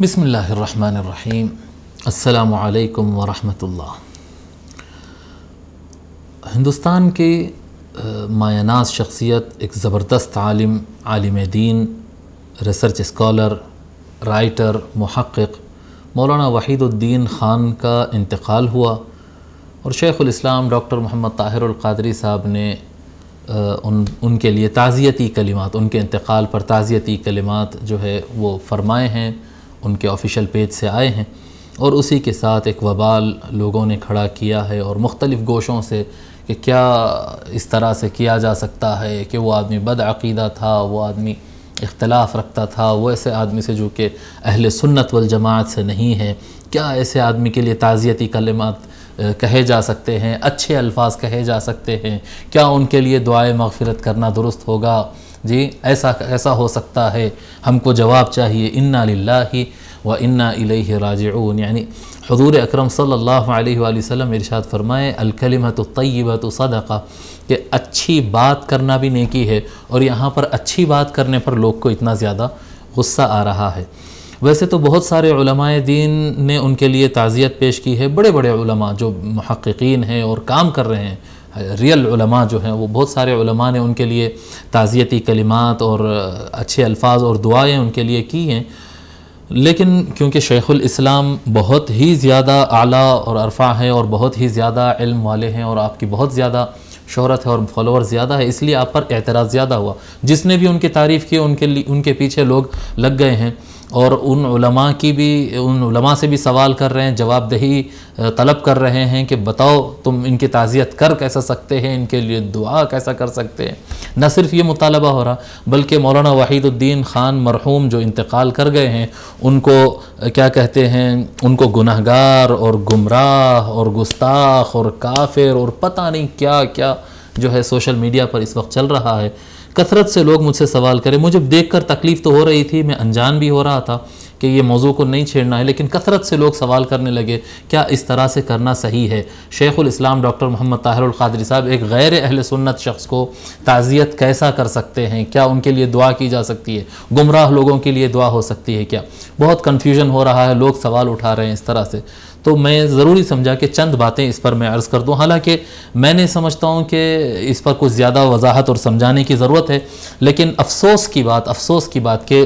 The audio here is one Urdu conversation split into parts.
بسم اللہ الرحمن الرحیم۔ السلام علیکم ورحمۃ اللہ۔ ہندوستان کی مایہ ناز شخصیت، ایک زبردست عالم دین، ریسرچ اسکالر، رائٹر، محقق مولانا وحید الدین خان کا انتقال ہوا، اور شیخ الاسلام ڈاکٹر محمد طاہر القادری صاحب نے ان کے لیے تعزیتی کلمات، ان کے انتقال پر تعزیتی کلمات جو ہے وہ فرمائے ہیں، ان کے آفیشیل پیج سے آئے ہیں، اور اسی کے ساتھ ایک وبال لوگوں نے کھڑا کیا ہے اور مختلف گوشوں سے کہ کیا اس طرح سے کیا جا سکتا ہے کہ وہ آدمی بد عقیدہ تھا، وہ آدمی اختلاف رکھتا تھا، وہ ایسے آدمی سے جو کہ اہل سنت والجماعت سے نہیں ہے، کیا ایسے آدمی کے لیے تعزیتی کلمات کہے جا سکتے ہیں، اچھے الفاظ کہے جا سکتے ہیں، کیا ان کے لیے دعائے مغفرت کرنا درست ہوگا؟ جی ایسا ہو سکتا ہے؟ ہم کو جواب چاہیے، انا للہ و انا الیہ راجعون۔ یعنی حضور اکرم صلی اللہ علیہ وآلہ وسلم ارشاد فرمائے الکلمۃ الطیبۃ صدقہ، کہ اچھی بات کرنا بھی نیکی ہے، اور یہاں پر اچھی بات کرنے پر لوگ کو اتنا زیادہ غصہ آ رہا ہے۔ ویسے تو بہت سارے علماء دین نے ان کے لیے تعزیت پیش کی ہے، بڑے بڑے علماء جو محققین ہیں اور کام کر رہے ہیں، ریل علماء جو ہیں، وہ بہت سارے علماء نے ان کے لیے تعزیتی کلمات اور اچھے الفاظ اور دعائیں ان کے لیے کی ہیں، لیکن کیونکہ شیخ الاسلام بہت ہی زیادہ اعلیٰ اور ارفع ہیں اور بہت ہی زیادہ علم والے ہیں، اور آپ کی بہت زیادہ شہرت ہے اور فالوور زیادہ ہے، اس لیے آپ پر اعتراض زیادہ ہوا۔ جس نے بھی ان کی تعریف کی ان کے پیچھے لوگ لگ گئے ہیں، اور ان علماء سے بھی سوال کر رہے ہیں، جواب دہی طلب کر رہے ہیں کہ بتاؤ تم ان کی تعزیت کر کیسا سکتے ہیں، ان کے لیے دعا کیسا کر سکتے ہیں۔ نہ صرف یہ مطالبہ ہو رہا بلکہ مولانا وحید الدین خان مرحوم جو انتقال کر گئے ہیں، ان کو کیا کہتے ہیں، ان کو گناہگار اور گمراہ اور گستاخ اور کافر اور پتہ نہیں کیا کیا جو ہے سوشل میڈیا پر اس وقت چل رہا ہے۔ کثرت سے لوگ مجھ سے سوال کریں، مجھے دیکھ کر تکلیف تو ہو رہی تھی، میں انجان بھی ہو رہا تھا کہ یہ موضوع کو نہیں چھیڑنا ہے، لیکن کثرت سے لوگ سوال کرنے لگے کیا اس طرح سے کرنا صحیح ہے؟ شیخ الاسلام ڈاکٹر محمد طاہر القادری صاحب ایک غیر اہل سنت شخص کو تعزیت کیسا کر سکتے ہیں؟ کیا ان کے لیے دعا کی جا سکتی ہے؟ گمراہ لوگوں کے لیے دعا ہو سکتی ہے کیا؟ بہت کنفیوژن ہو رہا ہے، لوگ سوال اٹھا رہے ہیں اس طرح سے، تو میں ضروری سمجھا کہ چند باتیں اس پر میں عرض کر دوں، حالانکہ میں نے سمجھتا ہوں کہ اس پر کچھ زیادہ وضاحت اور سمجھانے کی ضرورت ہے، لیکن افسوس کی بات کہ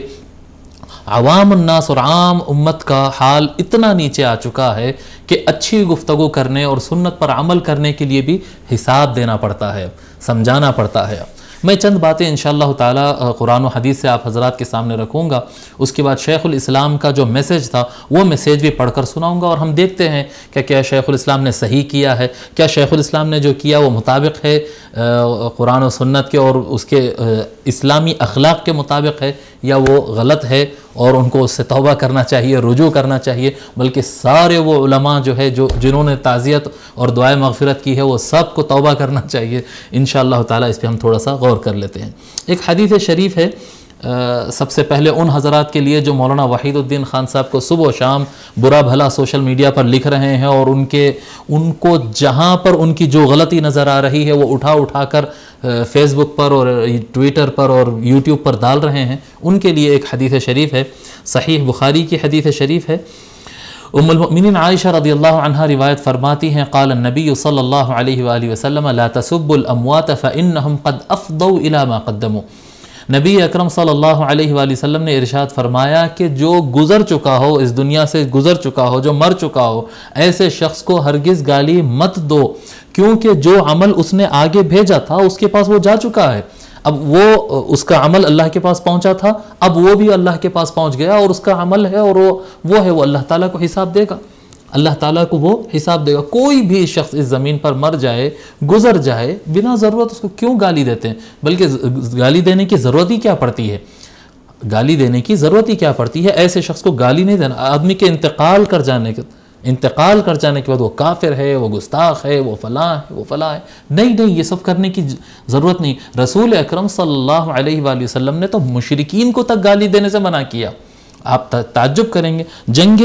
عوام الناس اور عام امت کا حال اتنا نیچے آ چکا ہے کہ اچھی گفتگو کرنے اور سنت پر عمل کرنے کے لیے بھی حساب دینا پڑتا ہے، سمجھانا پڑتا ہے۔ میں چند باتیں انشاءاللہ تعالی قرآن و حدیث سے آپ حضرات کے سامنے رکھوں گا، اس کے بعد شیخ الاسلام کا جو میسج تھا وہ میسج بھی پڑھ کر سناؤں گا، اور ہم دیکھتے ہیں کہ کیا شیخ الاسلام نے صحیح کیا ہے، کیا شیخ الاسلام نے جو کیا وہ مطابق ہے قرآن و سنت کے اور اس کے اسلامی اخلاق کے مطابق ہے، یا وہ غلط ہے اور ان کو اس سے توبہ کرنا چاہیے، رجوع کرنا چاہیے۔ بلکہ سارے وہ علماء جو ہے جنہوں نے تعزیت اور دعائے مغفرت کی ہے، وہ سب کو توبہ کرنا چاہیے۔ انشاءاللہ تعالی اس پہ ہم تھوڑا سا غور کر لیتے ہیں۔ ایک حدیث شریف ہے سب سے پہلے ان حضرات کے لیے جو مولانا وحید الدین خان صاحب کو صبح و شام برا بھلا سوشل میڈیا پر لکھ رہے ہیں، اور ان کو جہاں پر ان کی جو غلطی نظر آ رہی ہے وہ اٹھا کر فیس بک پر اور ٹویٹر پر اور یوٹیوب پر ڈال رہے ہیں، ان کے لیے ایک حدیث شریف ہے، صحیح بخاری کی حدیث شریف ہے۔ ام المؤمنین عائشہ رضی اللہ عنہا روایت فرماتی ہیں قال النبی صلی اللہ علیہ وآلہ وسلم لا تسبوا الاموات فانہم قد افضوا الی ما قدموا۔ نبی اکرم صلی اللہ علیہ وآلہ وسلم نے ارشاد فرمایا کہ جو گزر چکا ہو، اس دنیا سے گزر چکا ہو، جو مر چکا ہو، ایسے شخص کو ہرگز گالی مت دو، کیونکہ جو عمل اس نے آگے بھیجا تھا اس کے پاس وہ جا چکا ہے۔ اب وہ اس کا عمل اللہ کے پاس پہنچا تھا، اب وہ بھی اللہ کے پاس پہنچ گیا، اور اس کا عمل ہے اور وہ اللہ تعالیٰ کو حساب دے گا، اللہ تعالیٰ کو وہ حساب دے گا۔ کوئی بھی شخص اس زمین پر مر جائے، گزر جائے، بنا ضرورت اس کو کیوں گالی دیتے ہیں؟ بلکہ گالی دینے کی ضرورت ہی کیا پڑتی ہے؟ گالی دینے کی ضرورت ہی کیا پڑتی ہے؟ ایسے شخص کو گالی نہیں دینا۔ آدمی کے انتقال کر جانے کے بعد وہ کافر ہے، وہ گستاخ ہے، وہ فلاں ہے، نہیں، یہ سب کرنے کی ضرورت نہیں۔ رسول اکرم صلی اللہ علیہ وآلہ وسلم نے تو مشرکین کو تک گالی دینے سے منع کیا، آپ تعجب کریں گے جنگ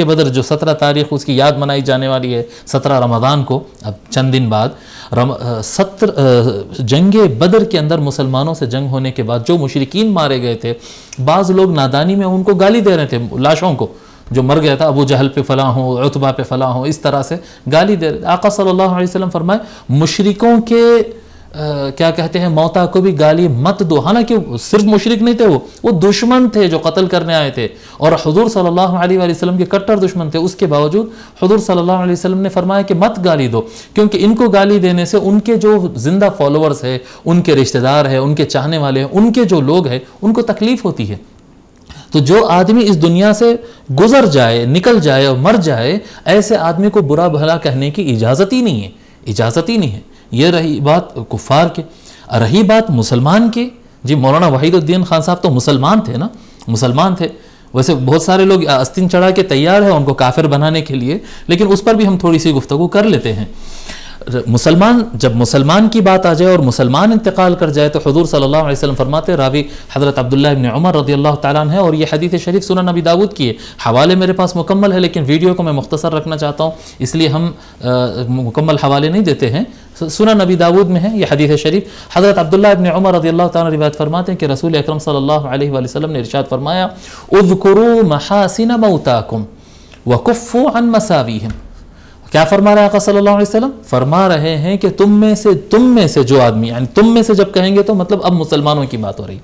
بدر جو 17 تاریخ اس کی یاد منائی جانے والی ہے 17 رمضان کو، اب چند دن بعد جنگ بدر کے اندر مسلمانوں سے جنگ ہونے کے بعد جو مشرکین مارے گئے تھے، بعض لوگ نادانی میں ان کو گالی دے رہے تھے، لاشوں کو جو مر گیا تھا، ابو جہل پہ فلاں ہو، عتبہ پہ فلاں ہو، اس طرح سے گالی دے رہے تھے۔ آقا صلی اللہ علیہ وسلم فرمائے مشرکوں کے کیا کہتے ہیں موتا کو بھی گالی مت دو، حالانکہ صرف مشرک نہیں تھے، وہ دشمن تھے جو قتل کرنے آئے تھے اور حضور صلی اللہ علیہ وسلم کے کٹر دشمن تھے، اس کے باوجود حضور صلی اللہ علیہ وسلم نے فرمایا کہ مت گالی دو، کیونکہ ان کو گالی دینے سے ان کے جو زندہ فالوورز ہیں، ان کے رشتہ دار ہیں، ان کے چاہنے والے ہیں، ان کے جو لوگ ہیں ان کو تکلیف ہوتی ہے۔ تو جو آدمی اس دنیا سے گزر جائے، نکل جائے اور مر جائے، ایسے آدمی کو برا بھلا کہنے کی اجازت ہی نہیں ہے۔ یہ رہی بات کفار کی۔ رہی بات مسلمان کی، جی مولانا وحید الدین خان صاحب تو مسلمان تھے، ویسے بہت سارے لوگ آستین چڑھا کے تیار ہیں ان کو کافر بنانے کے لیے، لیکن اس پر بھی ہم تھوڑی سی گفتگو کر لیتے ہیں۔ جب مسلمان کی بات آ جائے اور مسلمان انتقال کر جائے تو حضور صلی اللہ علیہ وسلم فرماتے، راوی حضرت عبداللہ ابن عمر رضی اللہ تعالیٰ عنہ ہے، اور یہ حدیث شریف سنن ابی داؤد کی ہے، حوالے میرے پاس مکمل ہے لیکن ویڈیو کو میں مختصر رکھنا چاہتا ہوں، اس لیے ہم مکمل حوالے نہیں دیتے ہیں۔ سنن ابی داؤد میں ہے یہ حدیث شریف۔ حضرت عبداللہ ابن عمر رضی اللہ تعالیٰ روایت فرماتے ہیں کہ رسول اکرم صلی اللہ علیہ وآلہ وسلم نے ارشاد فرمایا، اذکروا محاسن موتاکم وکفوا عن مساویہم۔ کیا فرما رہے ہیں آقا صلی اللہ علیہ وسلم؟ فرما رہے ہیں کہ تم میں سے جو آدمی، یعنی تم میں سے جب کہیں گے تو مطلب اب مسلمانوں کی بات ہو رہی،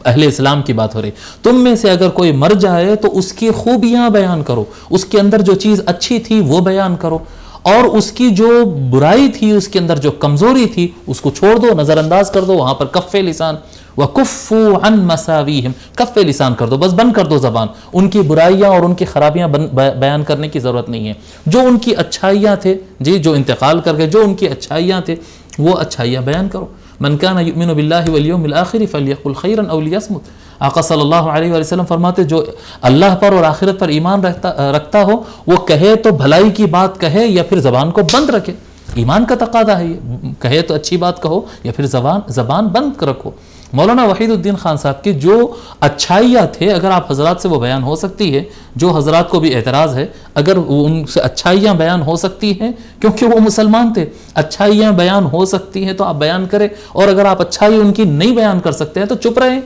اہل اسلام کی بات ہو رہی، تم میں سے اگر کوئی مر جائے تو اس کی خوبیاں بیان کرو، اس کے اندر جو چیز اچھی تھی وہ بیان کرو، اور اس کی جو برائی تھی، اس کے اندر جو کمزوری تھی اس کو چھوڑ دو، نظر انداز کر دو، وہاں پر کف لسان وَكُفُّوا عَن مَسَاوِيهِمْ، کف لسان کر دو، بس بند کر دو زبان، ان کی برائیاں اور ان کی خرابیاں بیان کرنے کی ضرورت نہیں ہے۔ جو ان کی اچھائیاں تھے، جی جو انتقال کر گئے، جو ان کی اچھائیاں تھے وہ اچھائیاں بیان کرو۔ من کان یؤمن باللہ والیوم الآخر فلیقل خیرا او لیصمت۔ آقا صلی اللہ علیہ وسلم فرماتے جو اللہ پر اور آخرت پر ایمان رکھتا ہو وہ کہے تو بھلائی کی بات کہے یا پھر زبان کو بند رکھے، ایمان کا تقاضا ہے یہ، کہے تو اچھی بات کہو یا پھر زبان بند رکھو۔ مولانا وحید الدین خان صاحب کی جو اچھائیاں تھے اگر آپ حضرات سے وہ بیان ہو سکتی ہے، جو حضرات کو بھی اعتراض ہے اگر ان سے اچھائیاں بیان ہو سکتی ہیں کیونکہ وہ مسلمان تھے، اچھائیاں بیان ہو سکتی ہیں تو آپ بیان کریں، اور اگر آپ اچھائی ان کی نہیں بیان کر سکتے ہیں تو چپ رہیں۔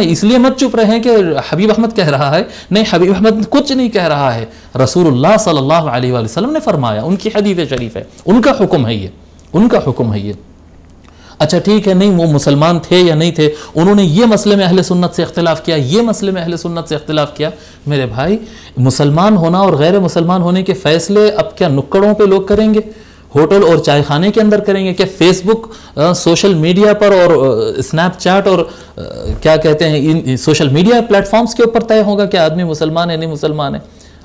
اس لیے مت چپ رہیں کہ حبیب احمد کہہ رہا ہے، نہیں، حبیب احمد کچھ نہیں کہہ رہا ہے، رسول اللہ صلی اللہ علیہ وآلہ وسلم نے فرمایا، ان کی حدیث شریف ہے، ان کا حکم ہے یہ۔ اچھا ٹھیک ہے، نہیں وہ مسلمان تھے یا نہیں تھے، انہوں نے یہ مسئلے میں اہل سنت سے اختلاف کیا، یہ مسئلے میں اہل سنت سے اختلاف کیا۔ میرے بھائی، مسلمان ہونا اور غیر مسلمان ہونے کے فیصلے اب کیا نکڑوں پہ لوگ کریں گے، ہوٹل اور چائے خانے کے اندر کریں گے؟ کیا فیس بک، سوشل میڈیا پر اور اسنیپ چیٹ اور کیا کہتے ہیں ان سوشل میڈیا پلیٹ فارمز کے اوپر طے ہوگا کہ آدمی مسلمان ہے نہیں مسلمان ہے؟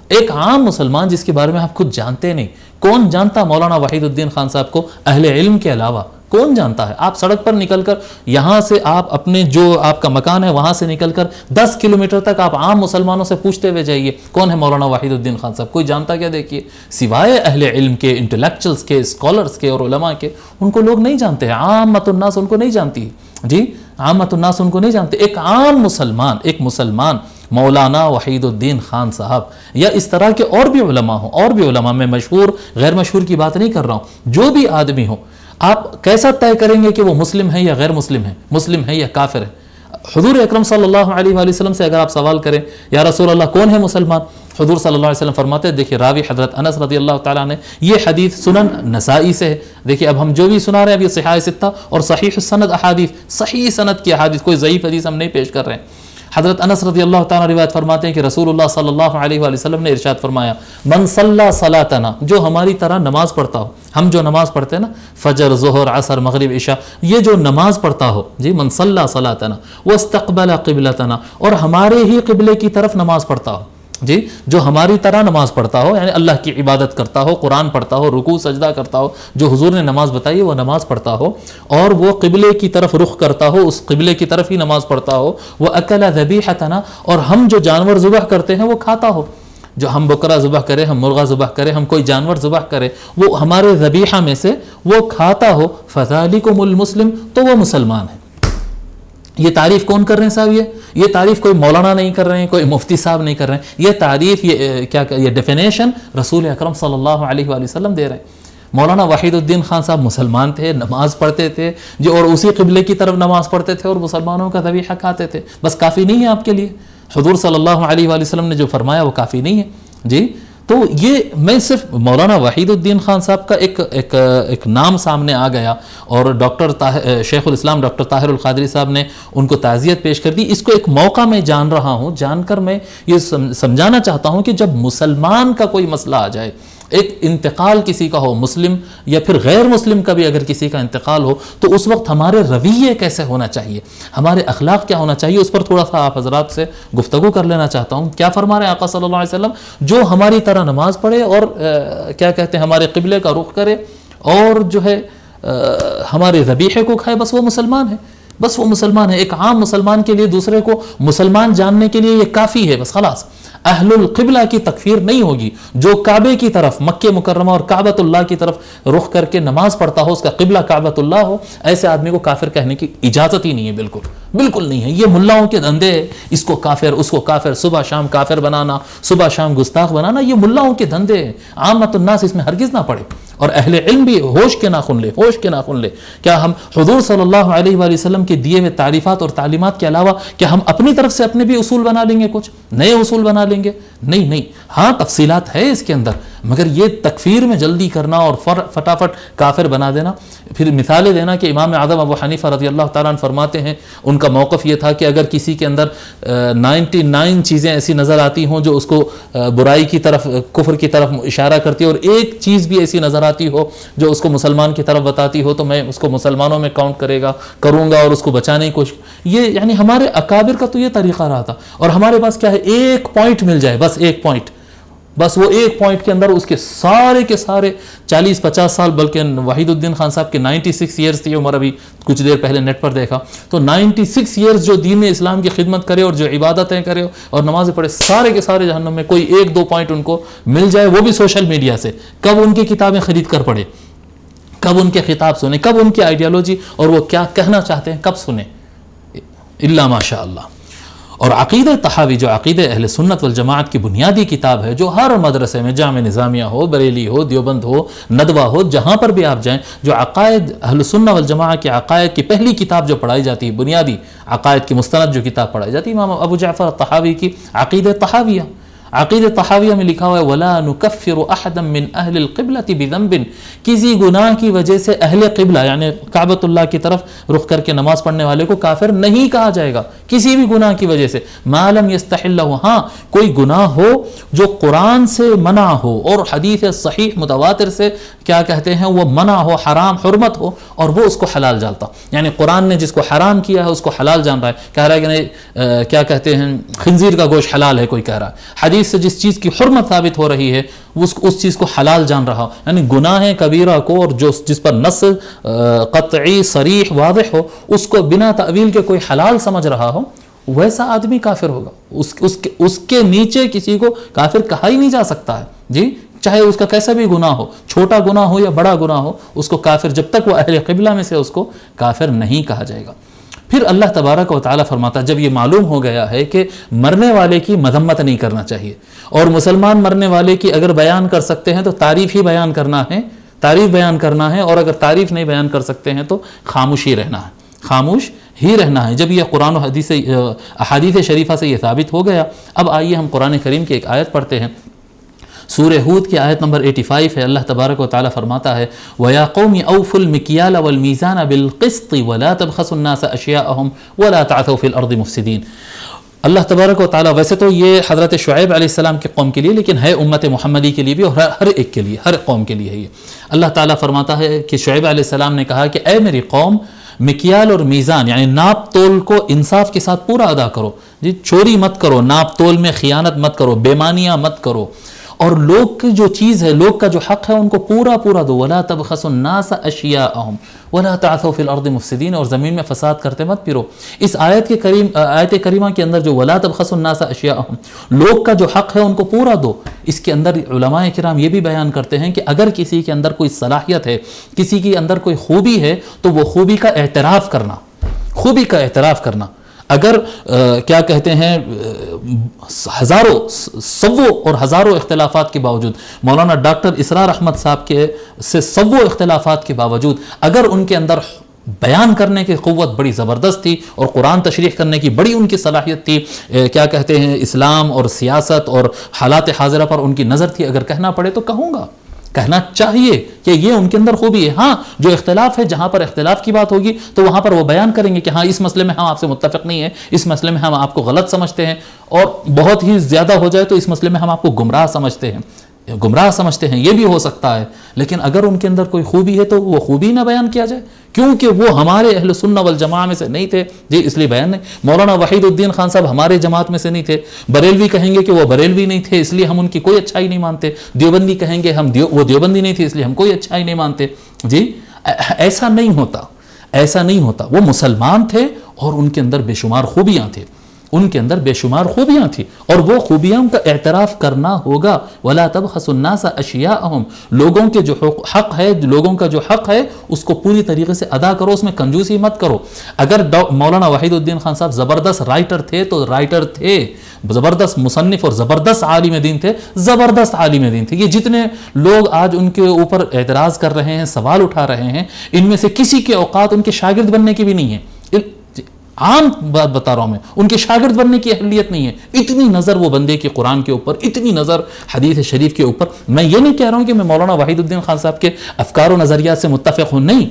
ایک عام مسلمان جس کے بارے میں آپ خود جانتے نہیں، کون جانتا مولانا وحید الدین خان صاحب کو اہل علم کے علاوہ؟ کون جانتا ہے؟ آپ سڑک پر نکل کر یہاں سے آپ اپنے جو آپ کا مکان ہے وہاں سے نکل کر 10 کلومیٹر تک آپ عام مسلمانوں سے پوچھتے ہوئے جائیے کون ہے مولانا وحید الدین خان صاحب، کوئی جانتا کیا؟ دیکھیے، سوائے اہل علم کے، انٹلیکچوئلز کے، اسکالرز کے اور علماء کے، ان کو لوگ نہیں جانتے ہیں، عامت الناس ان کو نہیں جانتی، جی عامت الناس ان کو نہیں جانتے۔ ایک عام مسلمان، ایک مسلمان مولانا وحید الدین خان صاحب یا اس طرح کے اور بھی علماء میں مشہور غیر مشہور کی بات نہیں کر رہا ہوں، جو بھی آدمی ہو، آپ کیسا طے کریں گے کہ وہ مسلم ہے یا غیر مسلم ہے یا کافر ہے؟ حضور اکرم صلی اللہ علیہ وآلہ وسلم سے اگر آپ سوال کریں یا رسول اللہ کون ہے مسلمان، حضور صلی اللہ علیہ وسلم فرماتے ہیں، دیکھیں راوی حضرت انس رضی اللہ تعالیٰ نے، یہ حدیث سنن نسائی سے ہے، دیکھیں اب ہم جو بھی سنا رہے ہیں اب یہ صحاح ستہ اور صحیح السند احادیث، صحیح سند کی احادیث، کوئی ضعیف حدیث ہم نہیں پیش کر رہے ہیں۔ حضرت انس رضی اللہ تعالیٰ روایت فرماتے ہیں کہ رسول اللہ صلی اللہ علیہ وآلہ وسلم نے ارشاد فرمایا، من صلی صلاتنا، جو ہماری طرح نماز پڑھتا ہو، ہم جو نماز پڑھتے ہیں نا، فجر، ظہر، عصر، مغرب، عشاء، یہ جو نماز پڑھتا ہو، جی من صلی صلاتنا واستقبل قبلتنا، اور ہمارے ہی قبلے کی طرف نماز پڑھتا ہو، جی جو ہماری طرح نماز پڑھتا ہو، یعنی اللہ کی عبادت کرتا ہو، قرآن پڑھتا ہو، رکوع سجدہ کرتا ہو، جو حضور نے نماز بتائی ہے وہ نماز پڑھتا ہو، اور وہ قبلے کی طرف رخ کرتا ہو، اس قبلے کی طرف ہی نماز پڑھتا ہو، وہ اکل ذبیحتنا، اور ہم جو جانور ذبح کرتے ہیں وہ کھاتا ہو، جو ہم بکرا ذبح کرے، ہم مرغا ذبح کرے، ہم کوئی جانور ذبح کرے، وہ ہمارے ذبیحہ میں سے وہ کھاتا ہو، فذالکم المسلم، تو وہ مسلمان ہے۔ یہ تعریف کون کر رہے ہیں صاحب؟ یہ تعریف کوئی مولانا نہیں کر رہے ہیں، کوئی مفتی صاحب نہیں کر رہے ہیں، یہ تعریف یہ ڈیفینیشن رسول اکرم صلی اللہ علیہ وآلہ وسلم دے رہے ہیں۔ مولانا وحید الدین خان صاحب مسلمان تھے، نماز پڑھتے تھے جو، اور اسی قبلے کی طرف نماز پڑھتے تھے اور مسلمانوں کا ذبیحہ کھاتے تھے، بس کافی نہیں ہے آپ کے لیے؟ حضور صلی اللہ علیہ وآلہ وسلم نے جو فرمایا وہ کافی نہیں ہے جی؟ تو یہ میں صرف مولانا وحید الدین خان صاحب کا ایک نام سامنے آ گیا، اور شیخ الاسلام ڈاکٹر طاہر القادری صاحب نے ان کو تعزیت پیش کر دی، اس کو ایک موقع میں جان رہا ہوں، جان کر میں یہ سمجھانا چاہتا ہوں کہ جب مسلمان کا کوئی مسئلہ آ جائے، ایک انتقال کسی کا ہو، مسلم یا پھر غیر مسلم کا بھی اگر کسی کا انتقال ہو، تو اس وقت ہمارے رویے کیسے ہونا چاہیے، ہمارے اخلاق کیا ہونا چاہیے، اس پر تھوڑا سا آپ حضرات سے گفتگو کر لینا چاہتا ہوں۔ کیا فرما رہے ہیں آقا صلی اللہ علیہ وسلم؟ جو ہماری طرح نماز پڑھے اور کیا کہتے ہیں ہمارے قبلے کا رخ کرے اور جو ہے ہمارے ذبیحے کو کھائے، بس وہ مسلمان ہے، بس وہ مسلمان ہے۔ ایک عام مسلمان کے لیے دوسرے کو مسلمان جاننے کے لیے یہ کافی ہے، بس خلاص۔ اہل القبلہ کی تکفیر نہیں ہوگی، جو کعبے کی طرف، مکہ مکرمہ اور کعبۃ اللہ کی طرف رخ کر کے نماز پڑھتا ہو، اس کا قبلہ کعبۃ اللہ ہو، ایسے آدمی کو کافر کہنے کی اجازت ہی نہیں ہے، بالکل نہیں ہے۔ یہ ملاؤں کے دھندے ہیں، اس کو کافر، اس کو کافر، صبح شام کافر بنانا، صبح شام گستاخ بنانا، یہ ملاؤں کے دھندے ہیں، عامت الناس اس میں ہرگز نہ پڑے۔ اور اہل علم بھی ہوش کے ناخن لے، کیا ہم حضور صلی اللہ علیہ وآلہ وسلم کے دیے ہوئے تعریفات اور تعلیمات کے علاوہ کیا ہم اپنی طرف سے اپنے بھی اصول بنا لیں گے، کچھ نئے اصول بنا لیں گے؟ نہیں، ہاں تفصیلات ہے اس کے اندر، مگر یہ تکفیر میں جلدی کرنا اور فٹافٹ کافر بنا دینا۔ پھر مثالیں دینا کہ امام اعظم ابو حنیفہ رضی اللہ تعالیٰ عنہ فرماتے ہیں، ان کا موقف یہ تھا کہ اگر کسی کے اندر 99 چیزیں ایسی نظر آتی ہوں جو اس کو برائی کی طرف، کفر کی طرف اشارہ کرتی ہے، اور ایک چیز بھی ایسی نظر آتی ہو جو اس کو مسلمان کی طرف بتاتی ہو، تو میں اس کو مسلمانوں میں کاؤنٹ کروں گا اور اس کو بچانے کی کوشش۔ یہ یعنی ہمارے اکابر کا تو یہ طریقہ رہا تھا، اور ہمارے پاس کیا ہے، ایک پوائنٹ مل جائے، بس ایک پوائنٹ، بس وہ ایک پوائنٹ کے اندر اس کے سارے 40-50 سال، بلکہ وحید الدین خان صاحب کے 96 ایئرز تھی عمر، ابھی کچھ دیر پہلے نیٹ پر دیکھا تو 96 ایئرز جو دین اسلام کی خدمت کرے اور جو عبادتیں کرے اور نمازیں پڑھے، سارے کے سارے جہنم میں، کوئی 1-2 پوائنٹ ان کو مل جائے، وہ بھی سوشل میڈیا سے۔ کب ان کی کتابیں خرید کر پڑھے، کب ان کے خطاب سنے، کب ان کی آئیڈیالوجی اور وہ کیا کہنا چاہتے ہیں کب سنے، الا ماشاء اللہ۔ اور عقیدہ طحاوی، جو عقیدہ اہل سنت والجماعت کی بنیادی کتاب ہے، جو ہر مدرسے میں، جامع نظامیہ ہو، بریلی ہو، دیوبند ہو، ندوہ ہو، جہاں پر بھی آپ جائیں، جو عقائد اہل سنت والجماعت کے عقائد کی پہلی کتاب جو پڑھائی جاتی ہے، بنیادی عقائد کی مستند جو کتاب پڑھائی جاتی ہے، امام ابو جعفر طحاوی کی عقیدہ طحاویہ۔ عقیدہ طحاویہ میں لکھا ہوا ہے وَلَا نُكَفِّرُ أَحَدًا مِّنْ أَهْلِ الْقِبْلَةِ بِذَنْبٍ، کسی گناہ کی وجہ سے اہل قبلہ یعنی کعبۃ اللہ کی طرف رخ کر کے نماز پڑھنے والے کو کافر نہیں کہا جائے گا، کسی بھی گناہ کی وجہ سے، مَا لَمْ يَسْتَحِلَّهُ، ہاں کوئی گناہ ہو جو قرآن سے منع ہو اور حدیث صحیح متواتر سے کیا کہتے ہیں وہ منع ہو، حرام حرمت ہو، اور وہ اس کو حلال جانتا، یعنی قرآن نے جس کو حرام کیا ہے اس کو حلال جان رہا ہے، کہہ رہا ہے کہ نہیں کیا کہتے ہیں خنزیر کا گوشت حلال ہے، کوئی کہہ رہا ہے حدیث سے جس چیز کی حرمت ثابت ہو رہی ہے اس چیز کو حلال جان رہا ہو، یعنی گناہ کبیرہ کو اور جس پر نص قطعی صریح واضح ہو اس کو بنا تعویل کے کوئی حلال سمجھ رہا ہو، ویسا آدمی کافر ہوگا۔ اس کے نیچے کسی کو کافر کہا ہی نہیں جا سکتا ہے جی، چاہے اس کا کیسا بھی گناہ ہو، چھوٹا گناہ ہو یا بڑا گناہ ہو، اس کو کافر، جب تک وہ اہل قبلہ میں سے اس کو کافر نہیں کہا جائے گا۔ پھر اللہ تبارک و تعالیٰ فرماتا ہے جب یہ معلوم ہو گیا ہے کہ مرنے والے کی مذمت نہیں کرنا چاہیے، اور مسلمان مرنے والے کی اگر بیان کر سکتے ہیں تو تعریف ہی بیان کرنا ہے، تعریف بیان کرنا ہے، اور اگر تعریف نہیں بیان کر سکتے ہیں تو خاموش ہی رہنا ہے، خاموش ہی رہنا ہے۔ جب یہ قرآن و احادیث شریفہ سے یہ ثابت ہو گیا، اب آئیے ہم قرآن کریم کی ایک آیت پڑھتے ہیں، سورہ ہود کی آیت نمبر 85 ہے۔ اللہ تبارک و تعالیٰ فرماتا ہے وَيَا قَوْمِ أَوْفُوا الْمِكْيَالَ وَالْمِيزَانَ بِالْقِسْطِ وَلَا تَبْخَسُوا النَّاسَ أَشْيَاءَهُمْ وَلَا تَعْثَوْا فِي الْأَرْضِ مُفْسِدِينَ۔ اللہ تبارک و تعالیٰ، ویسے تو یہ حضرت شعیب علیہ السلام کے قوم کے لیے، لیکن ہے امت محمدی کے لیے بھی، اور ہر ایک کے لیے، ہر قوم کے لیے ہے یہ۔ اللہ تعالیٰ فرماتا ہے کہ شعیب علیہ السلام نے کہا کہ اے میری قوم، مکیال اور میزان یعنی ناپ تول کو انصاف کے ساتھ پورا ادا کرو جی، چوری مت کرو، ناپ تول میں خیانت مت کرو، بےمانیاں مت کرو، اور لوگ کی جو چیز ہے، لوگ کا جو حق ہے ان کو پورا دو۔ وَلَا تَبْخَسُوا النَّاسَ أَشْيَاءَهُمْ وَلَا تَعْثَوْا فِي الْأَرْضِ مُفْسِدِينَ، اور زمین میں فساد کرتے مت پھرو۔ اس آیت کریمہ کے اندر جو وَلَا تَبْخَسُوا النَّاسَ أَشْيَاءَهُمْ، لوگ کا جو حق ہے ان کو پورا دو، اس کے اندر علماء کرام یہ بھی بیان کرتے ہیں کہ اگر کسی کے اندر کوئی صلاحیت ہے، کسی کے اندر کوئی خوبی ہے، تو وہ خوبی کا اعتراف کرنا، خوبی کا اعتراف کرنا. اگر کیا کہتے ہیں ہزاروں سووں اور ہزاروں اختلافات کے باوجود مولانا ڈاکٹر اسرار احمد صاحب کے سے سووں اختلافات کے باوجود اگر ان کے اندر بیان کرنے کی قوت بڑی زبردست تھی اور قرآن تشریح کرنے کی بڑی ان کی صلاحیت تھی، کیا کہتے ہیں اسلام اور سیاست اور حالات حاضرہ پر ان کی نظر تھی، اگر کہنا پڑے تو کہوں گا، کہنا چاہیے کہ یہ ان کے اندر خوبی ہے. ہاں جو اختلاف ہے، جہاں پر اختلاف کی بات ہوگی تو وہاں پر وہ بیان کریں گے کہ ہاں اس مسئلے میں ہم آپ سے متفق نہیں ہیں، اس مسئلے میں ہم آپ کو غلط سمجھتے ہیں، اور بہت ہی زیادہ ہو جائے تو اس مسئلے میں ہم آپ کو گمراہ سمجھتے ہیں، یہ بھی ہو سکتا ہے. لیکن اگر ان کے اندر کوئی خوبی ہے تو وہ خوبی نہ بیان کیا جائے، کیونکہ وہ ہمارے اہل سنہ والجماعہ میں سے نہیں تھے جی، اس لیے بیان نہیں. مولانا وحید الدین خان صاحب ہمارے جماعت میں سے نہیں تھے. بریلوی کہیں گے کہ وہ بریلوی نہیں تھے اس لیے ہم ان کی کوئی اچھائی نہیں مانتے. دیوبندی کہیں گے وہ دیوبندی نہیں تھے اس لیے ہم کوئی اچھائی نہیں مانتے. جی ایسا نہیں ہوتا، ایسا نہیں ہوتا. وہ مسلمان تھے اور ان کے اندر بے شمار خوبیاں تھیں، ان کے اندر بے شمار خوبیاں تھیں، اور وہ خوبیاں کا اعتراف کرنا ہوگا. وَلَا تَبْخَسُوا النَّاسَ أَشْيَاءَهُمْ، لوگوں کے جو حق ہے، لوگوں کا جو حق ہے اس کو پوری طریقے سے ادا کرو، اس میں کنجوسی مت کرو. اگر مولانا وحید الدین خان صاحب زبردست رائٹر تھے تو رائٹر تھے، زبردست مصنف اور زبردست عالم دین تھے، زبردست عالم دین تھے. یہ جتنے لوگ آج ان کے اوپر اعتراض کر رہے ہیں، سوال اٹھا رہے ہیں، ان میں سے کسی کے اوقات ان کے شاگرد بننے کی بھی نہیں ہے. عام بات بتا رہا ہوں میں، ان کے شاگرد بننے کی اہلیت نہیں ہے. اتنی نظر وہ بندے کی قرآن کے اوپر، اتنی نظر حدیث شریف کے اوپر. میں یہ نہیں کہہ رہا ہوں کہ میں مولانا وحید الدین خان صاحب کے افکار و نظریات سے متفق ہوں، نہیں.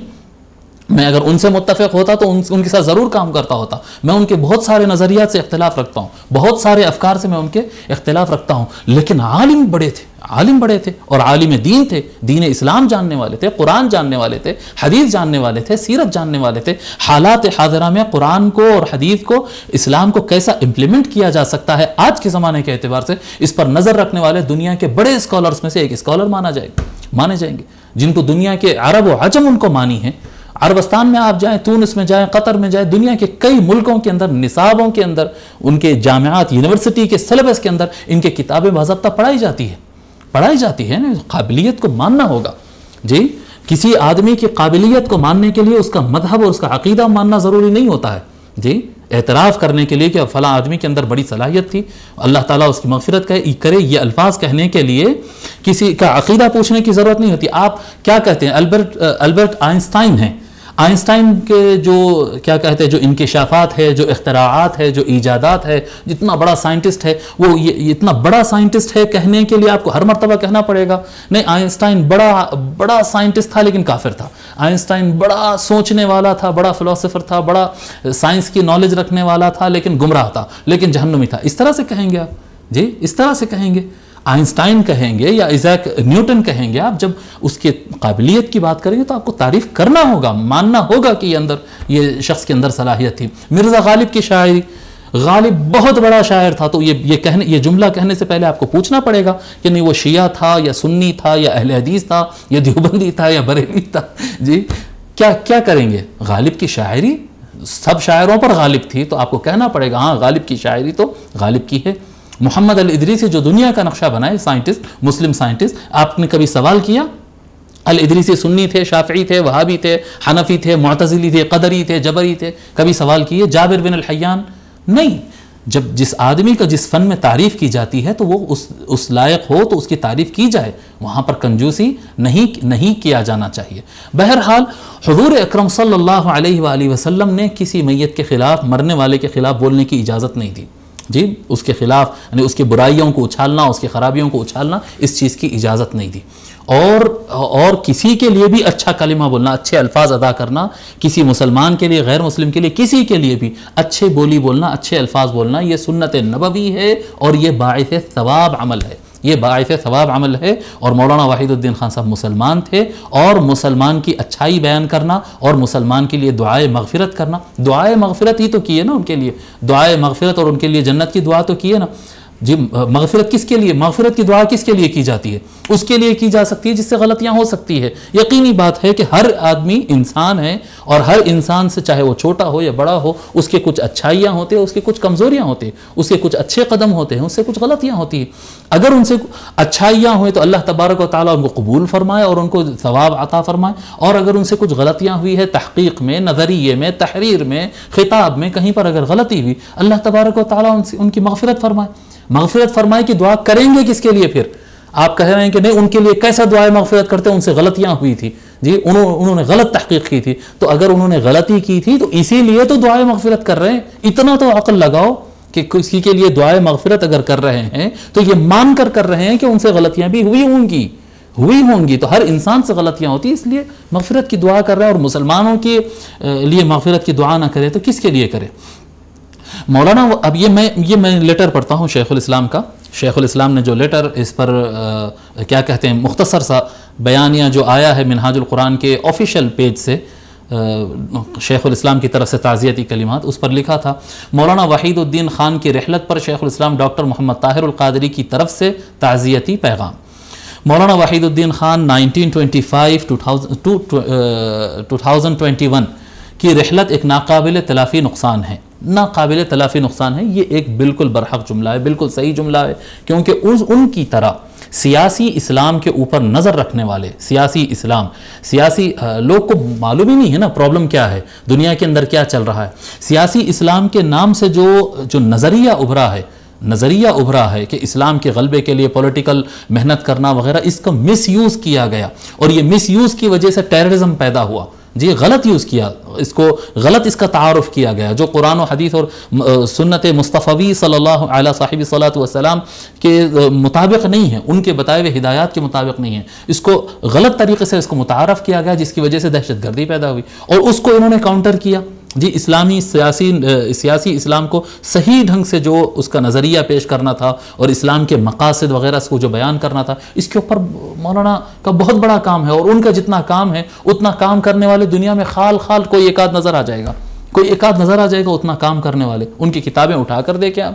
میں اگر ان سے متفق ہوتا تو ان کے ساتھ ضرور کام کرتا ہوتا. میں ان کے بہت سارے نظریات سے اختلاف رکھتا ہوں، بہت سارے افکار سے میں ان کے اختلاف رکھتا ہوں، لیکن عالم بڑے تھے اور عالم دین تھے. دین اسلام جاننے والے تھے، قرآن جاننے والے تھے، حدیث جاننے والے تھے، سیرت جاننے والے تھے. حالات حاضرہ میں قرآن کو اور حدیث کو، اسلام کو کیسا امپلیمنٹ کیا جا سکتا ہے آج کے زمانے کے اعتبار سے، اس پر نظر رکھنے والے دنیا کے بڑے اسکالرز میں سے ایک اسکالر مانے جائیں گے، جن کو دنیا کے عرب و عجم ان کو مانی ہیں. عربستان میں آپ جائیں، تونس میں جائیں، قطر میں جائیں، دنیا کے کئی ملکوں کے اندر نصابوں کے اندر، ان کے جامعات، یونیورسٹی کے سلیبس کے اندر ان کے کتابیں باضابطہ پڑھائی جاتی ہے. قابلیت کو ماننا ہوگا جی. کسی آدمی کی قابلیت کو ماننے کے لیے اس کا مذہب اور اس کا عقیدہ ماننا ضروری نہیں ہوتا ہے جی. اعتراف کرنے کے لیے کہ فلاں آدمی کے اندر بڑی صلاحیت تھی، اللہ تعالیٰ اس کی مغفرت کرے، یہ الفاظ کہنے کے لیے کسی کا عقیدہ پوچھنے کی ضرورت نہیں ہوتی. آپ کیا کہتے ہیں؟ البرٹ آئنسٹائن ہیں. آئنسٹائن کے جو کیا کہتے ہیں، جو انکشافات ہے، جو اختراعات ہے، جو ایجادات ہے، جتنا بڑا سائنٹسٹ ہے وہ، یہ اتنا بڑا سائنٹسٹ ہے کہنے کے لیے آپ کو ہر مرتبہ کہنا پڑے گا نہیں آئنسٹائن بڑا سائنٹسٹ تھا لیکن کافر تھا، آئنسٹائن بڑا سوچنے والا تھا، بڑا فلسفر تھا، بڑا سائنس کی نالج رکھنے والا تھا لیکن گمراہ تھا، لیکن جہنمی تھا. اس طرح سے کہیں گے آپ جی، اس طرح سے کہیں گے. آئنسٹائن کہیں گے یا ایزیک نیوٹن کہیں گے، آپ جب اس کی قابلیت کی بات کریں گے تو آپ کو تعریف کرنا ہوگا، ماننا ہوگا کہ یہ شخص کے اندر صلاحیت تھی. مرزا غالب کی شاعری، غالب بہت بڑا شاعر تھا، تو یہ جملہ کہنے سے پہلے آپ کو پوچھنا پڑے گا کہ نہیں وہ شیعہ تھا یا سنی تھا یا اہل حدیث تھا یا دیوبندی تھا یا بریلوی تھا جی. کیا کریں گے؟ غالب کی شاعری سب شاعروں پر غالب تھی، تو آپ کو کہنا پڑے گا ہاں غالب کی شاعری تو غالب کی ہے. محمد الادریسی جو دنیا کا نقشہ بنائے، سائنٹسٹ، مسلم سائنٹسٹ، آپ نے کبھی سوال کیا؟ الادریسی سنی تھے، شافعی تھے، وہابی تھے، حنفی تھے، معتزلی تھے، قدری تھے، جبری تھے، کبھی سوال کیے؟ جابر بن الحیان نہیں. جب جس آدمی کا جس فن میں تعریف کی جاتی ہے تو وہ اس لائق ہو تو اس کی تعریف کی جائے، وہاں پر کنجوسی نہیں کیا جانا چاہیے. بہرحال حضور اکرم صلی اللہ علیہ وآلہ وسلم نے کسی میت کے خلاف، مرنے والے کے خلاف بولنے کی اجازت نہیں دی جی. اس کے خلاف یعنی اس کی برائیوں کو اچھالنا، اس کی خرابیوں کو اچھالنا، اس چیز کی اجازت نہیں دی. اور کسی کے لیے بھی اچھا کلمہ بولنا، اچھے الفاظ ادا کرنا، کسی مسلمان کے لیے، غیر مسلم کے لیے، کسی کے لیے بھی اچھے بولی بولنا، اچھے الفاظ بولنا، یہ سنت نبوی ہے اور یہ باعث ثواب عمل ہے. یہ باعث ثواب عمل ہے. اور مولانا وحید الدین خان صاحب مسلمان تھے، اور مسلمان کی اچھائی بیان کرنا اور مسلمان کے لیے دعائے مغفرت کرنا، دعائے مغفرت ہی تو کیے نا ان کے لیے، دعائے مغفرت اور ان کے لیے جنت کی دعا تو کیے نا. جی مغفرت کس کے لیے، مغفرت کی دعا کس کے لیے کی جاتی ہے؟ اس کے لیے کی جا سکتی ہے جس سے غلطیاں ہو سکتی ہے۔ یقینی بات ہے کہ ہر آدمی انسان ہے، اور ہر انسان سے چاہے وہ چھوٹا ہو یا بڑا ہو، اس کے کچھ اچھائیاں ہوتے ہیں، اس کے کچھ کمزوریاں ہوتی ہیں، اس کے کچھ اچھے قدم ہوتے ہیں، اس سے کچھ غلطیاں ہوتی ہیں۔ اگر ان سے اچھائیاں ہوئیں تو اللہ تبارک و تعالیٰ ان کو قبول فرمائے اور ان کو ثواب عطا فرمائے، اور اگر ان سے کچھ غلطیاں ہوئی ہے تحقیق میں، نظریے میں، تحریر میں، خطاب میں، کہیں پر اگر غلطی ہوئی، اللہ تبارک و تعالیٰ ان کی مغفرت فرمائے۔ مغفرت فرمائے کی دعا کریں گے کس کے لیے؟ پھر آپ کہہ رہے ہیں کہ نہیں، ان کے لیے کیسا دعائے مغفرت کرتے ہیں؟ ان سے غلطیاں ہوئی تھی جی، انہوں نے غلط تحقیق کی تھی، تو اگر انہوں نے غلطی کی تھی تو اسی لیے تو دعائے مغفرت کر رہے ہیں۔ اتنا تو عقل لگاؤ کہ کسی کے لیے دعائے مغفرت اگر کر رہے ہیں تو یہ مان کر رہے ہیں کہ ان سے غلطیاں بھی ہوئی ہوں گی، تو ہر انسان سے غلطیاں ہوتی ہیں، اس لیے مغفرت کی دعا کر رہے ہیں۔ اور مسلمانوں کے لیے مغفرت کی دعا نہ کرے تو کس کے لیے کرے؟ مولانا اب یہ میں لیٹر پڑھتا ہوں شیخ الاسلام کا۔ شیخ الاسلام نے جو لیٹر اس پر کیا کہتے ہیں، مختصر سا بیانیہ جو آیا ہے منہاج القرآن کے آفیشیل پیج سے، شیخ الاسلام کی طرف سے تعزیتی کلمات، اس پر لکھا تھا: مولانا وحید الدین خان کی رحلت پر شیخ الاسلام ڈاکٹر محمد طاہر القادری کی طرف سے تعزیتی پیغام۔ مولانا وحید الدین خان 1925 to 2021 کی رحلت ایک ناقابل تلافی نقصان ہے۔ ناقابل تلافی نقصان ہے، یہ ایک بالکل برحق جملہ ہے، بالکل صحیح جملہ ہے، کیونکہ ان کی طرح سیاسی اسلام کے اوپر نظر رکھنے والے، سیاسی لوگ کو معلوم ہی نہیں ہے نا پرابلم کیا ہے، دنیا کے اندر کیا چل رہا ہے۔ سیاسی اسلام کے نام سے جو نظریہ ابھرا ہے کہ اسلام کے غلبے کے لیے پولیٹیکل محنت کرنا وغیرہ، اس کا مس یوز کیا گیا، اور یہ مس یوز کی وجہ سے ٹیررزم پیدا ہوا جی، غلط یوز کیا، اس کا تعارف کیا گیا جو قرآن و حدیث اور سنت مصطفی صلی اللہ علیہ صاحب صلاۃ والسلام کے مطابق نہیں ہے، ان کے بتائے ہوئے ہدایات کے مطابق نہیں ہے، اس کو غلط طریقے سے اس کو متعارف کیا گیا، جس کی وجہ سے دہشت گردی پیدا ہوئی، اور اس کو انہوں نے کاؤنٹر کیا جی۔ اسلامی سیاسی اسلام کو صحیح ڈھنگ سے جو اس کا نظریہ پیش کرنا تھا اور اسلام کے مقاصد وغیرہ کو جو بیان کرنا تھا، اس کے اوپر مولانا کا بہت بڑا کام ہے، اور ان کا جتنا کام ہے اتنا کام کرنے والے دنیا میں خال کوئی ایک آدھ نظر آ جائے گا، اتنا کام کرنے والے۔ ان کی کتابیں اٹھا کر دیکھیں آپ،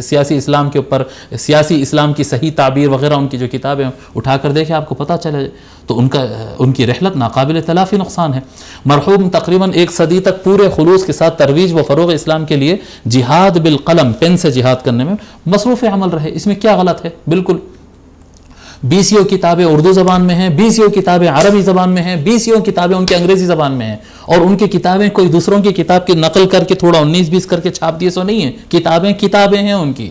سیاسی اسلام کے اوپر، سیاسی اسلام کی صحیح تعبیر وغیرہ، ان کی جو کتابیں اٹھا کر دیکھیں، آپ کو پتہ چلے تو ان کی رحلت ناقابل تلافی نقصان ہے۔ مرحوم تقریباً 1 صدی تک پورے خلوص کے ساتھ ترویج و فروغ اسلام کے لیے جہاد بالقلم، پین سے جہاد کرنے میں مصروف عمل رہے۔ اس میں کیا غلط ہے؟ بالکل 20 کتابیں اردو زبان میں ہیں، 20 کتابیں عربی زبان میں ہیں، 20 کتابیں ان کے انگریزی زبان میں ہیں، اور ان کی کتابیں کوئی دوسروں کی کتاب کی نقل کر کے تھوڑا 19-20 کر کے چھاپ دیے سو نہیں ہیں، کتابیں ہیں ان کی،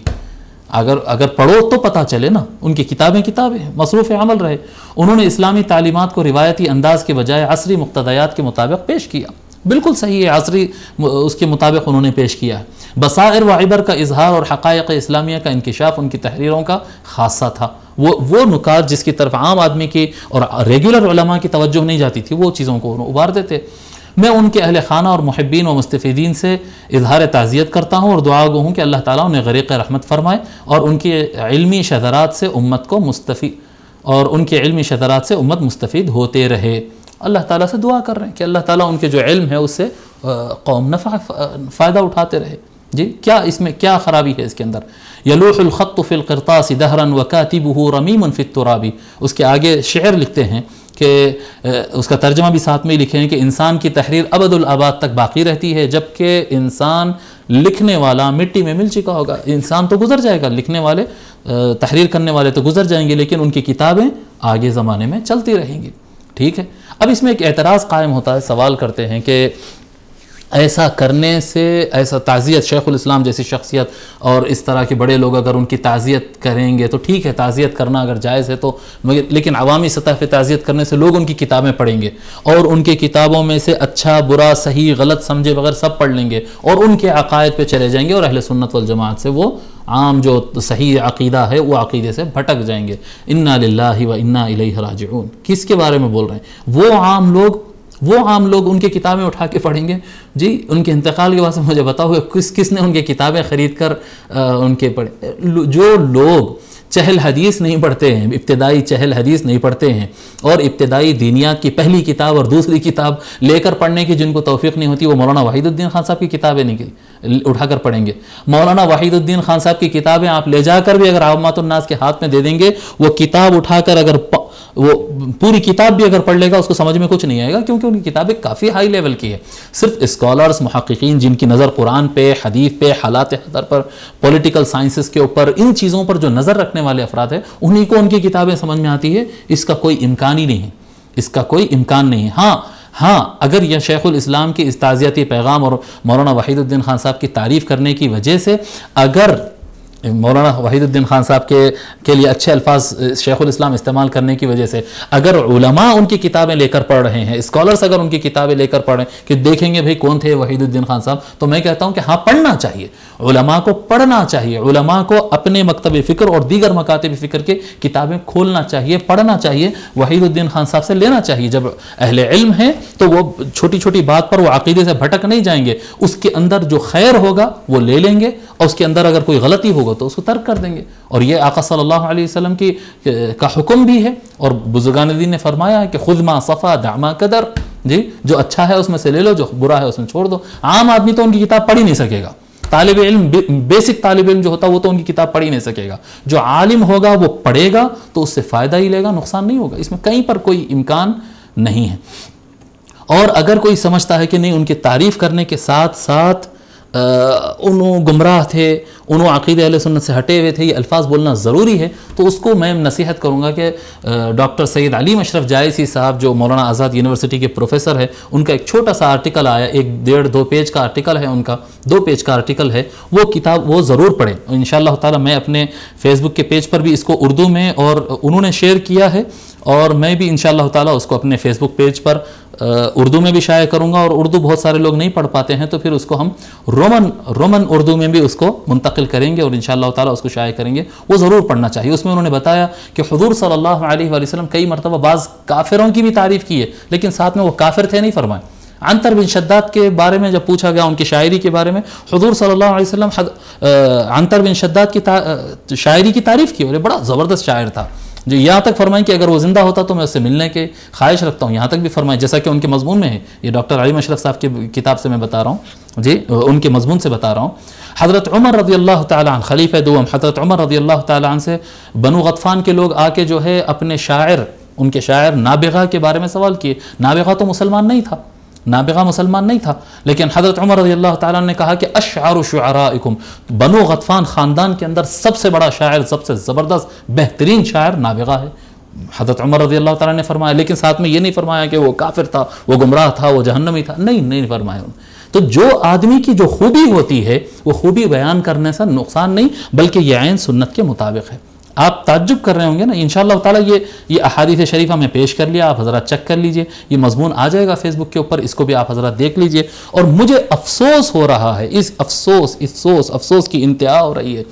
اگر پڑھو تو پتہ چلے نا، ان کی کتابیں ہیں، مصروف عمل رہے۔ انہوں نے اسلامی تعلیمات کو روایتی انداز کے بجائے عصری مقتضیات کے مطابق پیش کیا، بالکل صحیح ہے، عصری اس کے مطابق انہوں نے پیش کیا ہے۔ بصائر و عبر کا اظہار اور حقائق اسلامیہ کا انکشاف ان کی تحریروں کا خاصہ تھا۔ وہ نکات جس کی طرف عام آدمی کی اور ریگولر علماء کی توجہ نہیں جاتی تھی، وہ چیزوں کو ابھار دیتے۔ میں ان کے اہل خانہ اور محبین و مستفیدین سے اظہار تعزیت کرتا ہوں اور دعا گو ہوں کہ اللہ تعالیٰ انہیں غریق رحمت فرمائے اور ان کے علمی شذرات سے امت مستفید ہوتے رہے۔ اللہ تعالیٰ سے دعا کر رہے ہیں کہ اللہ تعالیٰ ان کے جو علم ہے اس سے قوم فائدہ اٹھاتے رہے جی۔ کیا اس میں کیا خرابی ہے اس کے اندر؟ یلوح الخط فی القرطاس دہرا وکاتبہ رمیم فی التراب، اس کے آگے شعر لکھتے ہیں کہ اس کا ترجمہ بھی ساتھ میں ہی لکھے ہیں کہ انسان کی تحریر ابد الآباد تک باقی رہتی ہے، جبکہ انسان لکھنے والا مٹی میں مل چکا ہوگا۔ انسان تو گزر جائے گا، لکھنے والے تحریر کرنے والے تو گزر جائیں گے، لیکن ان کی کتابیں آگے زمانے میں چلتی رہیں گی۔ ٹھیک ہے، اب اس میں ایک اعتراض قائم ہوتا ہے، سوال کرتے ہیں کہ ایسا کرنے سے، ایسا تعزیت، شیخ الاسلام جیسی شخصیت اور اس طرح کے بڑے لوگ اگر ان کی تعزیت کریں گے تو ٹھیک ہے، تعزیت کرنا اگر جائز ہے تو، لیکن عوامی سطح پہ تعزیت کرنے سے لوگ ان کی کتابیں پڑھیں گے اور ان کی کتابوں میں سے اچھا برا صحیح غلط سمجھے بغیر سب پڑھ لیں گے اور ان کے عقائد پہ چلے جائیں گے، اور اہل سنت والجماعت سے وہ عام جو صحیح عقیدہ ہے وہ عقیدے سے بھٹک جائیں گے۔ انا للہ و انا الیہ راجعون۔ کس کے بارے میں بول رہے ہیں؟ وہ عام لوگ ان کی کتابیں اٹھا کے پڑھیں گے جی۔ ان کے انتقال کے بعد سے مجھے بتاؤ کس نے ان کی کتابیں خرید کر ان کے پڑھے؟ جو لوگ چہل حدیث نہیں پڑھتے ہیں، ابتدائی چہل حدیث نہیں پڑھتے ہیں، اور ابتدائی دینیات کی پہلی کتاب اور دوسری کتاب لے کر پڑھنے کی جن کو توفیق نہیں ہوتی، وہ مولانا وحید الدین خان صاحب کی کتابیں نہیں اٹھا کر پڑھیں گے۔ مولانا وحید الدین خان صاحب کی کتابیں آپ لے جا کر بھی اگر عامات الناس کے ہاتھ میں دے دیں گے، وہ کتاب اٹھا کر اگر وہ پوری کتاب بھی اگر پڑھ لے گا اس کو سمجھ میں کچھ نہیں آئے گا، کیونکہ ان کی کتابیں کافی ہائی لیول کی ہے۔ صرف اسکالرز، محققین جن کی نظر قرآن پہ، حدیث پہ، حالات حاضر پر، پولیٹیکل سائنسز کے اوپر، ان چیزوں پر جو نظر رکھنے والے افراد ہیں، انہی کو ان کی کتابیں سمجھ میں آتی ہے۔ اس کا کوئی امکان ہی نہیں ہے، اس کا کوئی امکان نہیں ہے۔ ہاں اگر یہ شیخ الاسلام کی اس تعزیتی پیغام اور مولانا وحید الدین خان صاحب کی تعریف کرنے کی وجہ سے اگر مولانا وحید الدین خان صاحب کے لیے اچھے الفاظ شیخ الاسلام استعمال کرنے کی وجہ سے اگر علماء ان کی کتابیں لے کر پڑھ رہے ہیں، اسکالرز اگر ان کی کتابیں لے کر پڑھ رہے ہیں کہ دیکھیں گے بھئی کون تھے وحید الدین خان صاحب، تو میں کہتا ہوں کہ ہاں پڑھنا چاہیے، علماء کو پڑھنا چاہیے، علماء کو اپنے مکتب فکر اور دیگر مکاتب فکر کے کتابیں کھولنا چاہیے، پڑھنا چاہیے، وحید الدین خان صاحب سے لینا چاہیے۔ جب اہل علم ہیں تو وہ چھوٹی چھوٹی بات پر وہ عقیدے سے بھٹک نہیں جائیں گے، اس کے اندر جو خیر ہوگا وہ لے لیں گے، اور اس کے اندر اگر کوئی غلطی ہوگا تو اس کو ترک کر دیں گے۔ اور یہ آقا صلی اللہ علیہ وسلم کا حکم بھی ہے، اور بزرگان دین نے فرمایا ہے کہ خذ ما صفا دع ما قدر، جی جو اچھا ہے اس میں سے لے لو، جو برا ہے اس میں چھوڑ دو۔ عام آدمی تو ان کی کتاب پڑھ ہی نہیں سکے گا، طالب علم، بیسک طالب علم جو ہوتا ہے وہ تو ان کی کتاب پڑھ ہی نہیں سکے گا۔ جو عالم ہوگا وہ پڑھے گا تو اس سے فائدہ ہی لے گا، نقصان نہیں ہوگا، اس میں کہیں پر کوئی امکان نہیں ہے۔ اور اگر کوئی سمجھتا ہے کہ نہیں ان کی تعریف کرنے کے ساتھ ساتھ انہوں گمراہ تھے، انہوں عقیدہ اہل سنت سے ہٹے ہوئے تھے، یہ الفاظ بولنا ضروری ہے، تو اس کو میں نصیحت کروں گا کہ ڈاکٹر سید علیم اشرف جائسی صاحب جو مولانا آزاد یونیورسٹی کے پروفیسر ہے، ان کا ایک چھوٹا سا آرٹیکل آیا، 1.5-2 پیج کا آرٹیکل ہے، ان کا 2 پیج کا آرٹیکل ہے، وہ کتاب وہ ضرور پڑھیں۔ انشاءاللہ تعالی میں اپنے فیس بک کے پیج پر بھی اس کو اردو میں اور انہوں نے شیئر کیا ہے، اور میں بھی انشاءاللہ تعالی اس کو اپنے فیس بک پیج پر اردو میں بھی شائع کروں گا، اور اردو بہت سارے لوگ نہیں پڑھ پاتے ہیں تو پھر اس کو ہم رومن اردو میں بھی اس کو منتقل کریں گے اور انشاءاللہ تعالی اس کو شائع کریں گے، وہ ضرور پڑھنا چاہیے۔ اس میں انہوں نے بتایا کہ حضور صلی اللہ علیہ وآلہ وسلم کئی مرتبہ بعض کافروں کی بھی تعریف کی ہے، لیکن ساتھ میں وہ کافر تھے نہیں فرمائے۔ عنتر بن شداد کے بارے میں جب پوچھا گیا ان کی شاعری کے بارے میں، حضور صلی اللہ علیہ وسلم عنتر بن شداد کی شاعری کی تعریف کی، اور یہ بڑا زبردست شاعر تھا جو یہاں تک فرمائیں کہ اگر وہ زندہ ہوتا تو میں اس سے ملنے کے خواہش رکھتا ہوں، یہاں تک بھی فرمائیں، جیسا کہ ان کے مضمون میں ہے، یہ ڈاکٹر علیم اشرف صاحب کی کتاب سے میں بتا رہا ہوں، جی ان کے مضمون سے بتا رہا ہوں۔ حضرت عمر رضی اللہ تعالیٰ عنہ، خلیفہ دوم حضرت عمر رضی اللہ تعالیٰ عنہ سے بنو غطفان کے لوگ آ کے جو ہے اپنے شاعر، ان کے شاعر نابغہ کے بارے میں سوال کیے۔ نابغہ تو مسلمان نہیں تھا، نابغہ مسلمان نہیں تھا، لیکن حضرت عمر رضی اللہ تعالیٰ نے کہا کہ اشعر شعرائکم، بنو غطفان خاندان کے اندر سب سے بڑا شاعر، سب سے زبردست بہترین شاعر نابغہ ہے۔ حضرت عمر رضی اللہ تعالیٰ نے فرمایا، لیکن ساتھ میں یہ نہیں فرمایا کہ وہ کافر تھا، وہ گمراہ تھا، وہ جہنمی تھا، نہیں فرمایا۔ تو جو آدمی کی جو خوبی ہوتی ہے وہ خوبی بیان کرنے سے نقصان نہیں، بلکہ یہ عین سنت کے مطابق ہے۔ آپ تعجب کر رہے ہوں گے نا، انشاءاللہ تعالیٰ یہ احادیث شریفہ میں پیش کر لیا، آپ حضرات چیک کر لیجئے، یہ مضمون آ جائے گا فیس بک کے اوپر، اس کو بھی آپ حضرات دیکھ لیجئے۔ اور مجھے افسوس ہو رہا ہے، اس افسوس کی انتہا ہو رہی ہے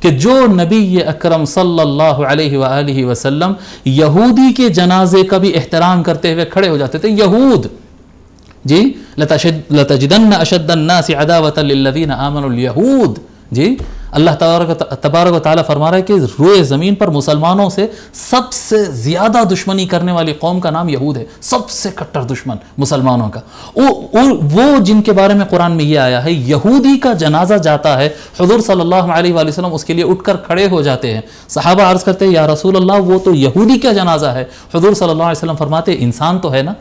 کہ جو نبی اکرم صلی اللہ علیہ وآلہ وسلم یہودی کے جنازے کا بھی احترام کرتے ہوئے کھڑے ہو جاتے تھے، یہود، جی لَتَجِدَنَّ أَشَدَّ النَّاسِ عَدَاوَةً لِلَّذِينَ آمَنُوا الْيَهُودِ، جی اللہ تبارک و تعالیٰ فرما رہا ہے کہ روئے زمین پر مسلمانوں سے سب سے زیادہ دشمنی کرنے والی قوم کا نام یہود ہے، سب سے کٹر دشمن مسلمانوں کا۔ وہ جن کے بارے میں قرآن میں یہ آیا ہے، یہودی کا جنازہ جاتا ہے، حضور صلی اللہ علیہ وآلہ وسلم اس کے لیے اٹھ کر کھڑے ہو جاتے ہیں۔ صحابہ عرض کرتے ہیں یا رسول اللہ وہ تو یہودی کا جنازہ ہے، حضور صلی اللہ علیہ وسلم فرماتے ہیں انسان تو ہے نا،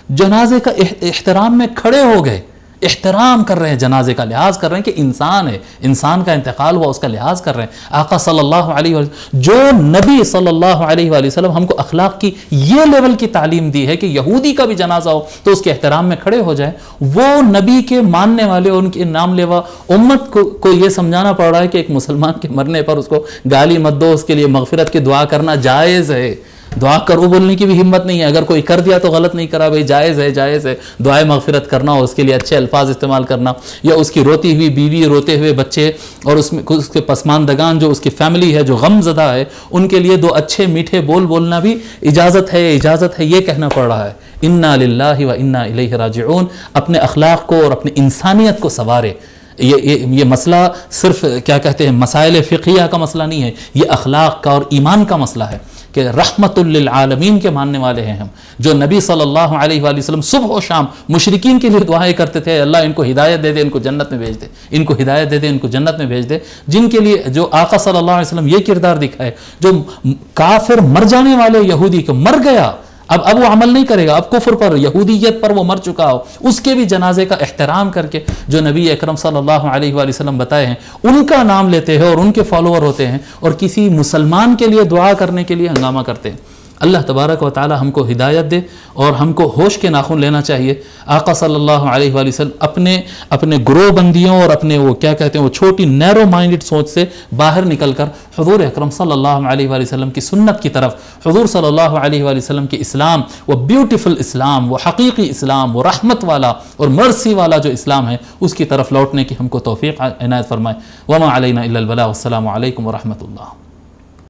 جنازے کا احترام میں کھڑے ہو گئے، احترام کر رہے ہیں، جنازے کا لحاظ کر رہے ہیں کہ انسان ہے، انسان کا انتقال ہوا، اس کا لحاظ کر رہے ہیں۔ آقا صلی اللہ علیہ وسلم، جو نبی صلی اللہ علیہ وآلہ وسلم ہم کو اخلاق کی یہ لیول کی تعلیم دی ہے کہ یہودی کا بھی جنازہ ہو تو اس کے احترام میں کھڑے ہو جائیں، وہ نبی کے ماننے والے اور ان کے نام لیوا امت کو یہ سمجھانا پڑ رہا ہے کہ ایک مسلمان کے مرنے پر اس کو گالی مت دو، اس کے لیے مغفرت کی دعا کرنا جائز ہے، دعا کرو بولنے کی بھی ہمت نہیں ہے، اگر کوئی کر دیا تو غلط نہیں کرا بھائی، جائز ہے دعائے مغفرت کرنا، اور اس کے لیے اچھے الفاظ استعمال کرنا، یا اس کی روتی ہوئی بیوی، روتے ہوئے بچے، اور اس کے پسماندگان جو اس کی فیملی ہے جو غم زدہ ہے، ان کے لیے 2 اچھے میٹھے بولنا بھی اجازت ہے، یہ کہنا پڑ رہا ہے انا للہ و انا الیہ راجعون۔ اپنے اخلاق کو اور اپنی انسانیت کو سنوارے، یہ مسئلہ صرف کیا کہتے ہیں مسائل فقہیہ کا مسئلہ نہیں ہے، یہ اخلاق کا اور ایمان کا مسئلہ ہے کہ رحمت للعالمین کے ماننے والے ہیں ہم، جو نبی صلی اللہ علیہ وآلہ وسلم صبح و شام مشرکین کے لیے دعائیں کرتے تھے، اللہ ان کو ہدایت دے دے، ان کو جنت میں بھیج دے، ان کو ہدایت دے دے، ان کو جنت میں بھیج دے، جن کے لیے جو آقا صلی اللہ علیہ وسلم یہ کردار دکھائے، جو کافر مر جانے والے یہودی کو مر گیا، اب وہ عمل نہیں کرے گا، اب کفر پر یہودیت پر وہ مر چکا ہو، اس کے بھی جنازے کا احترام کر کے جو نبی اکرم صلی اللہ علیہ وآلہ وسلم بتائے ہیں ان کا نام لیتے ہیں اور ان کے فالوور ہوتے ہیں اور کسی مسلمان کے لیے دعا کرنے کے لیے ہنگامہ کرتے ہیں۔ اللہ تبارک و تعالی ہم کو ہدایت دے اور ہم کو ہوش کے ناخن لینا چاہیے۔ آقا صلی اللہ علیہ وآلہ وسلم اپنے گروہ بندیوں اور اپنے وہ کیا کہتے ہیں وہ چھوٹی نیرو مائنڈڈ سوچ سے باہر نکل کر حضور اکرم صلی اللہ علیہ وآلہ وسلم کی سنت کی طرف، حضور صلی اللہ علیہ وآلہ وسلم کے اسلام، وہ بیوٹیفل اسلام، وہ حقیقی اسلام، وہ رحمت والا اور مرسی والا جو اسلام ہے، اس کی طرف لوٹنے کی ہم کو توفیق عنایت فرمائے۔ وما علینا الا البلاغ، والسلام علیکم ورحمۃ اللہ۔